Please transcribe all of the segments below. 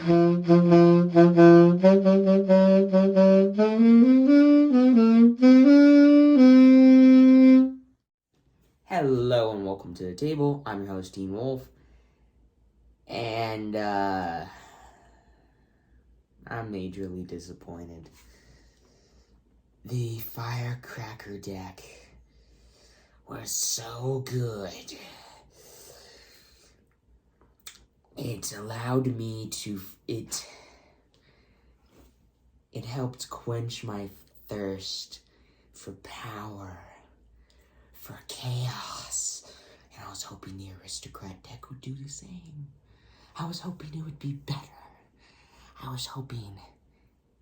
Hello and welcome to the table. I'm your host, Teen Wolf. And, I'm majorly disappointed. The Firecracker deck was so good. It allowed me to, it helped quench my thirst for power, for chaos. And I was hoping the Aristocrat deck would do the same. I was hoping it would be better. I was hoping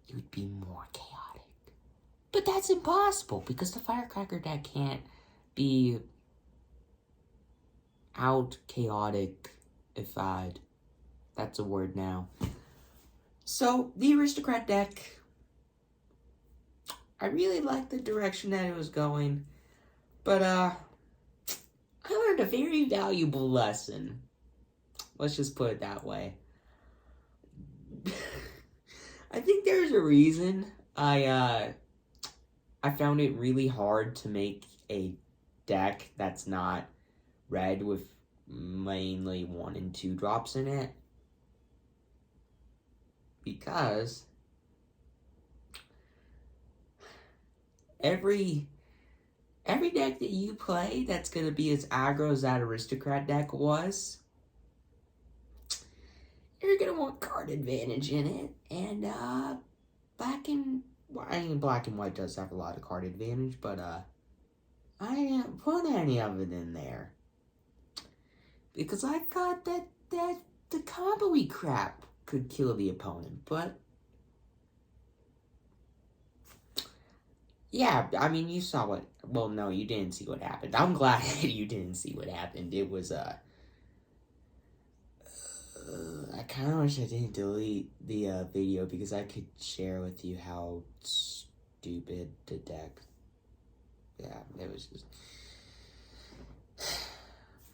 it would be more chaotic. But that's impossible because the Firecracker deck can't be out chaotic-ified. That's a word now. So, the Aristocrat deck, I really liked the direction that it was going. But, I learned a very valuable lesson. Let's just put it that way. I think there's a reason I found it really hard to make a deck that's not red with mainly 1 and 2 drops in it. Because every deck that you play that's going to be as aggro as that Aristocrat deck was, you're going to want card advantage in it. And black and white does have a lot of card advantage, but I didn't put any of it in there. Because I thought that the combo-y crap could kill the opponent, but yeah, I mean, you saw what, well, no, you didn't see what happened. I'm glad you didn't see what happened. It was, I kind of wish I didn't delete the video because I could share with you how stupid the deck, yeah, it was just,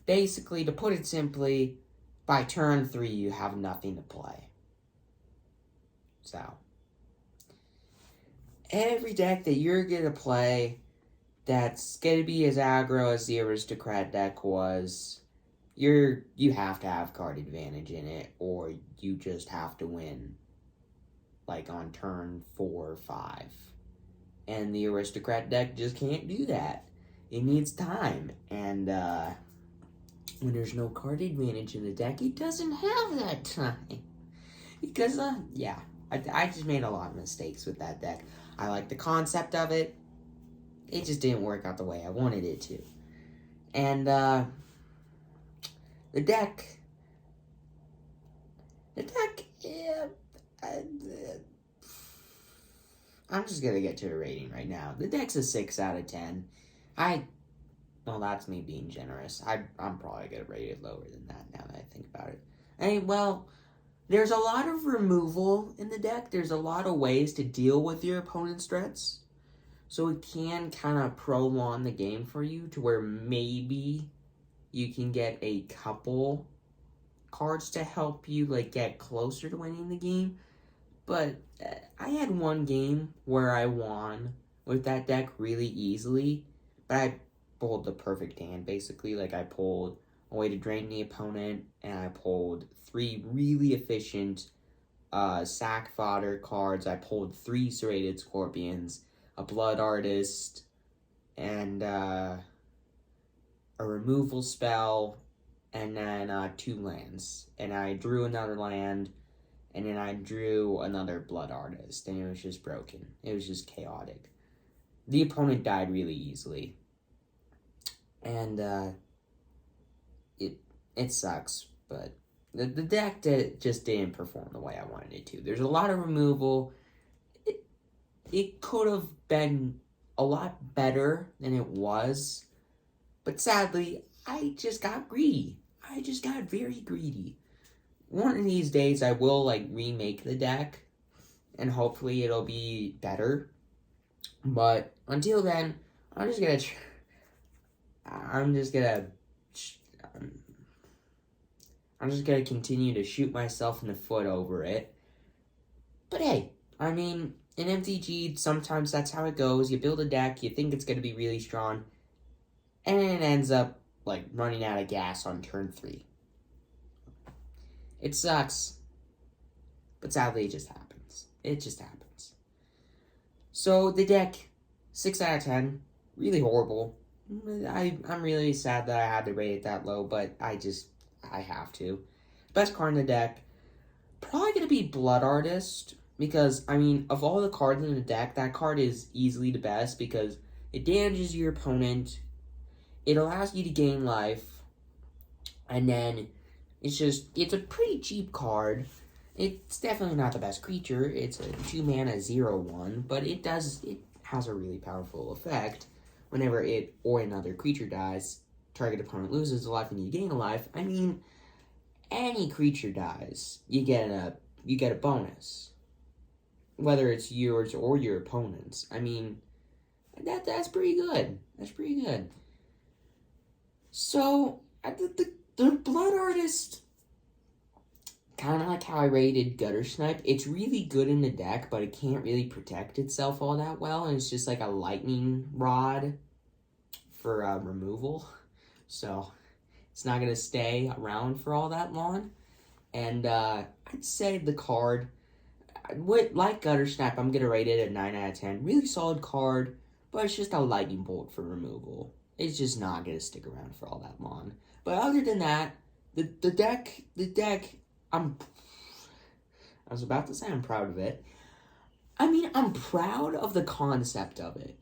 basically, to put it simply, by turn 3, you have nothing to play. So, every deck that you're going to play that's going to be as aggro as the Aristocrat deck was, you have to have card advantage in it, or you just have to win, like, on turn 4 or 5. And the Aristocrat deck just can't do that. It needs time, and, when there's no card advantage in the deck, it doesn't have that time. Because, yeah, I just made a lot of mistakes with that deck. I like the concept of it. It just didn't work out the way I wanted it to. And, the deck, yeah, I'm just gonna get to a rating right now. The deck's a 6 out of 10. Well, that's me being generous. I'm probably gonna rate it lower than that now that I think about it. Well, there's a lot of removal in the deck. There's a lot of ways to deal with your opponent's threats. So it can kind of prolong the game for you to where maybe you can get a couple cards to help you, like, get closer to winning the game. But I had one game where I won with that deck really easily, but I pulled the perfect hand, basically. Like, I pulled a way to drain the opponent, and I pulled 3 really efficient sack fodder cards. I pulled 3 serrated scorpions, a blood artist, and a removal spell, and then 2 lands. And I drew another land, and then I drew another blood artist, and it was just broken. It was just chaotic. The opponent died really easily. And it sucks, but the deck just didn't perform the way I wanted it to. There's a lot of removal. It could have been a lot better than it was, but sadly, I just got greedy. I just got very greedy. One of these days, I will, like, remake the deck, and hopefully it'll be better. But until then, I'm just gonna I'm just going to continue to shoot myself in the foot over it. But hey, I mean, in MTG, sometimes that's how it goes. You build a deck, you think it's going to be really strong, and it ends up, like, running out of gas on turn 3. It sucks. But sadly, it just happens. It just happens. So, the deck, 6 out of 10. Really horrible. I'm really sad that I had to rate it that low, but I have to. Best card in the deck, probably going to be Blood Artist, because, I mean, of all the cards in the deck, that card is easily the best, because it damages your opponent, it allows you to gain life, and then it's a pretty cheap card. It's definitely not the best creature. It's a 2-mana 0/1, but it has a really powerful effect. Whenever it or another creature dies, target opponent loses a life and you gain a life. I mean, any creature dies, you get a bonus. Whether it's yours or your opponent's. I mean, that's pretty good. That's pretty good. So, the Blood Artist, kind of like how I rated Gutter Snipe, it's really good in the deck, but it can't really protect itself all that well, and it's just like a lightning rod for removal. So, it's not going to stay around for all that long. And I'd say the card, like Gutter Snap, I'm going to rate it a 9 out of 10. Really solid card, but it's just a lightning bolt for removal. It's just not going to stick around for all that long. But other than that, the deck, I was about to say I'm proud of it. I mean, I'm proud of the concept of it.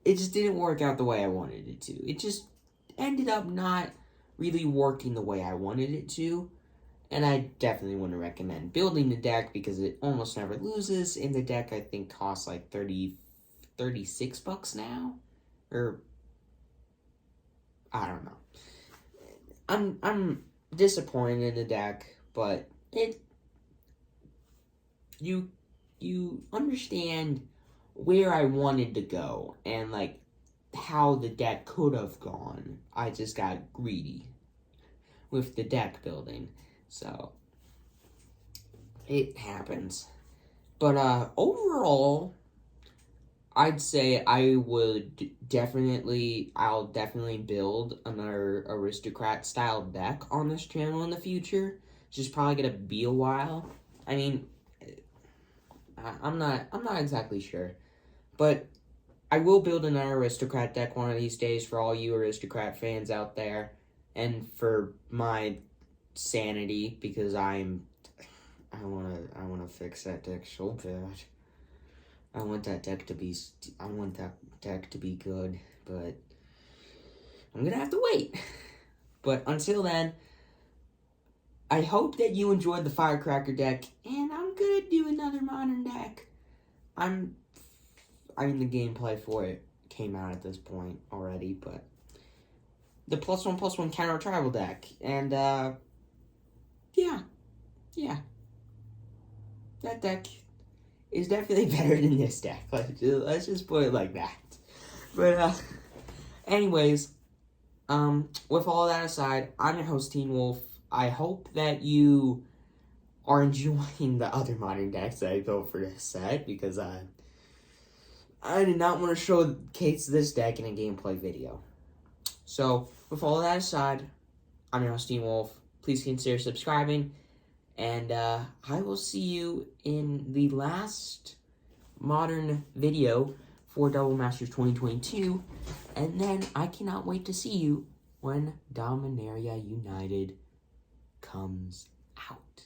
It just didn't work out the way I wanted it to. It just ended up not really working the way I wanted it to. And I definitely wouldn't recommend building the deck because it almost never loses. And the deck, I think, costs like $36 now. Or, I don't know. I'm disappointed in the deck, but you understand where I wanted to go and like how the deck could have gone. I just got greedy with the deck building, so it happens. But overall, I'd say I'll definitely build another Aristocrat style deck on this channel in the future. It's just probably gonna be a while. I mean, I'm not exactly sure, but I will build another Aristocrat deck one of these days for all you Aristocrat fans out there, and for my sanity, because I wanna fix that deck so bad. I want that deck to be good, but I'm gonna have to wait. But until then, I hope that you enjoyed the Firecracker deck, and I'm gonna do another modern deck. I mean, the gameplay for it came out at this point already, but the +1/+1 counter tribal deck, and yeah, that deck is definitely better than this deck. Let's just put it like that. But anyways, with all that aside, I'm your host, Teen Wolf. I hope that you are enjoying the other modern decks that I built for this set, because I did not want to showcase this deck in a gameplay video. So, with all that aside, I'm your host, Teen Wolf. Please consider subscribing, and I will see you in the last modern video for Double Masters 2022, and then I cannot wait to see you when Dominaria United comes out.